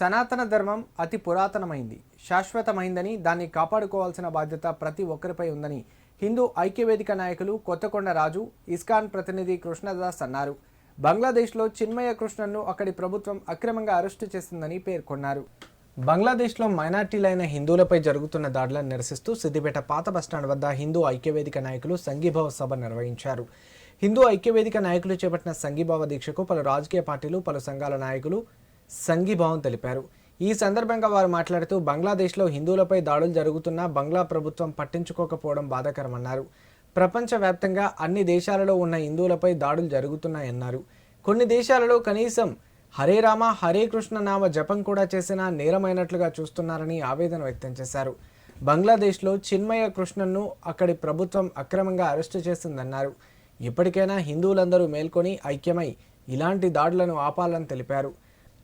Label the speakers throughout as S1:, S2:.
S1: సనాతన ధర్మం అతి పురాతనమైంది, శాశ్వతమైందని, దాన్ని కాపాడుకోవాల్సిన బాధ్యత ప్రతి ఒక్కరిపై ఉందని హిందూ ఐక్యవేదిక నాయకులు కొత్తకొండ రాజు, ఇస్కాన్ ప్రతినిధి కృష్ణదాస్ అన్నారు. బంగ్లాదేశ్లో చిన్మయ కృష్ణన్ను అక్కడి ప్రభుత్వం అక్రమంగా అరెస్టు చేసిందని పేర్కొన్నారు. బంగ్లాదేశ్లో మైనార్టీలైన హిందువులపై జరుగుతున్న దాడులను నిరసిస్తూ సిద్దిపేట పాత బస్టాండ్ వద్ద హిందూ ఐక్యవేదిక నాయకులు సంఘీభావ సభ నిర్వహించారు. హిందూ ఐక్యవేదిక నాయకులు చేపట్టిన సంఘీభావ దీక్షకు పలు రాజకీయ పార్టీలు, పలు సంఘాల నాయకులు సంఘీభావం తెలిపారు. ఈ సందర్భంగా వారు మాట్లాడుతూ బంగ్లాదేశ్లో హిందువులపై దాడులు జరుగుతున్నా బంగ్లా ప్రభుత్వం పట్టించుకోకపోవడం బాధాకరమన్నారు. ప్రపంచవ్యాప్తంగా అన్ని దేశాలలో ఉన్న హిందువులపై దాడులు జరుగుతున్నాయన్నారు. కొన్ని దేశాలలో కనీసం హరే రామ హరే కృష్ణ నామ జపం కూడా చేసినా నేరమైనట్లుగా చూస్తున్నారని ఆవేదన వ్యక్తం చేశారు. బంగ్లాదేశ్లో చిన్మయ కృష్ణన్ను అక్కడి ప్రభుత్వం అక్రమంగా అరెస్టు చేసిందన్నారు. ఇప్పటికైనా హిందువులందరూ మేల్కొని ఐక్యమై ఇలాంటి దాడులను ఆపాలని తెలిపారు.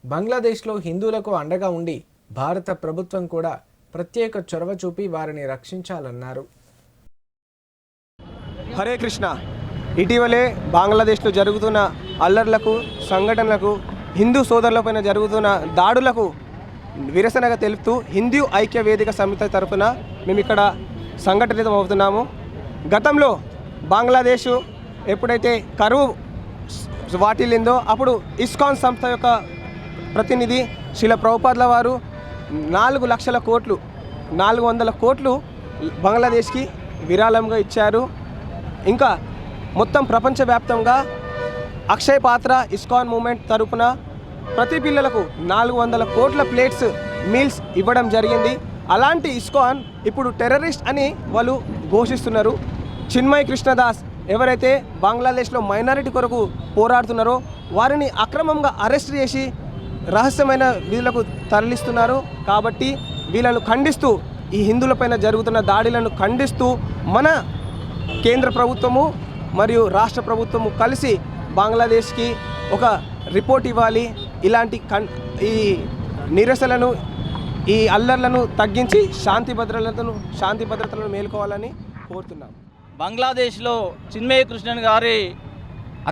S1: బంగ్లాదేశ్లో హిందువులకు అండగా ఉండి భారత ప్రభుత్వం కూడా ప్రత్యేక చొరవ చూపి వారిని రక్షించాలన్నారు.
S2: హరే కృష్ణ. ఇటీవలే బంగ్లాదేశ్లో జరుగుతున్న అల్లర్లకు, సంఘటనలకు, హిందూ సోదరులపైన జరుగుతున్న దాడులకు నిరసనగా తెలుపుతూ హిందూ ఐక్య వేదిక సమితి తరఫున మేము ఇక్కడ సంఘటితం అవుతున్నాము. గతంలో బంగ్లాదేశ్ ఎప్పుడైతే కరువు వాటిల్లిందో అప్పుడు ఇస్కాన్ సంస్థ యొక్క ప్రతినిధి శ్రీల ప్రభుపాదుల వారు 400 కోట్లు బంగ్లాదేశ్కి విరాళంగా ఇచ్చారు. ఇంకా మొత్తం ప్రపంచవ్యాప్తంగా అక్షయ్ పాత్ర ఇస్కాన్ మూమెంట్ తరపున ప్రతి పిల్లలకు 400 కోట్ల ప్లేట్స్ మీల్స్ ఇవ్వడం జరిగింది. అలాంటి ఇస్కాన్ ఇప్పుడు టెర్రరిస్ట్ అని వాళ్ళు ఘోషిస్తున్నారు. చిన్మయ కృష్ణదాస్ ఎవరైతే బంగ్లాదేశ్లో మైనారిటీ కొరకు పోరాడుతున్నారో వారిని అక్రమంగా అరెస్ట్ చేసి రహస్యమైన వీళ్ళకు తరలిస్తున్నారు. కాబట్టి వీళ్ళను ఖండిస్తూ, ఈ హిందువులపైన జరుగుతున్న దాడులను ఖండిస్తూ మన కేంద్ర ప్రభుత్వము మరియు రాష్ట్ర ప్రభుత్వము కలిసి బంగ్లాదేశ్కి ఒక రిపోర్ట్ ఇవ్వాలి. ఇలాంటి ఈ నిరసనలను, ఈ అల్లర్లను తగ్గించి శాంతి భద్రతలను మేలుకోవాలని కోరుతున్నాం.
S3: బంగ్లాదేశ్లో చిన్మయ కృష్ణన్ గారి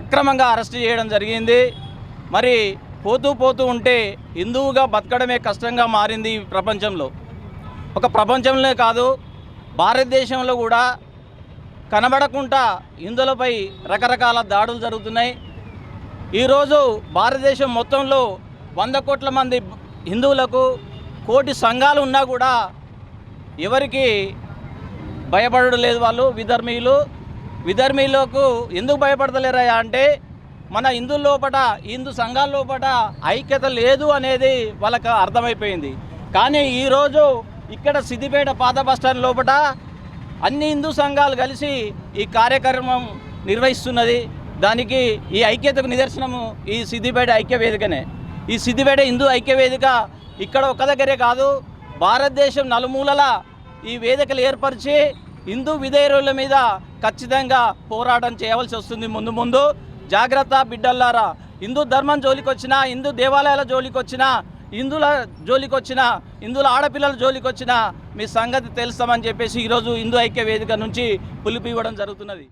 S3: అక్రమంగా అరెస్ట్ చేయడం జరిగింది. మరి పోతూ ఉంటే హిందువుగా బతకడమే కష్టంగా మారింది ఈ ప్రపంచంలో. ఒక ప్రపంచంలో కాదు, భారతదేశంలో కూడా కనబడకుండా హిందువులపై రకరకాల దాడులు జరుగుతున్నాయి. ఈరోజు భారతదేశం మొత్తంలో 100 కోట్ల మంది హిందువులకు కోటి సంఘాలు ఉన్నా కూడా ఎవరికి భయపడడం లేదు. వాళ్ళు విధర్మీయులకు ఎందుకు భయపడతలేరా అంటే మన హిందూ సంఘాల లోపల ఐక్యత లేదు అనేది వాళ్ళకు అర్థమైపోయింది. కానీ ఈరోజు ఇక్కడ సిద్దిపేట పాత బస్టాండ్ లోపల అన్ని హిందూ సంఘాలు కలిసి ఈ కార్యక్రమం నిర్వహిస్తున్నది. దానికి ఈ ఐక్యతకు నిదర్శనము ఈ సిద్దిపేట ఐక్యవేదికనే. ఈ సిద్దిపేట హిందూ ఐక్యవేదిక ఇక్కడ ఒక్క దగ్గరే కాదు, భారతదేశం నలుమూలలా ఈ వేదికలు ఏర్పరిచి హిందూ విధేయుల మీద ఖచ్చితంగా పోరాటం చేయవలసి వస్తుంది. ముందు జాగ్రత్త బిడ్డల్లారా. హిందూ ధర్మం జోలికొచ్చినా, హిందూ దేవాలయాల జోలికొచ్చినా, హిందువుల జోలికొచ్చినా, హిందువుల ఆడపిల్లల జోలికొచ్చినా మీ సంగతి తెలుస్తామని చెప్పేసి ఈరోజు హిందూ ఐక్య వేదిక నుంచి పిలుపు ఇవ్వడం జరుగుతున్నది.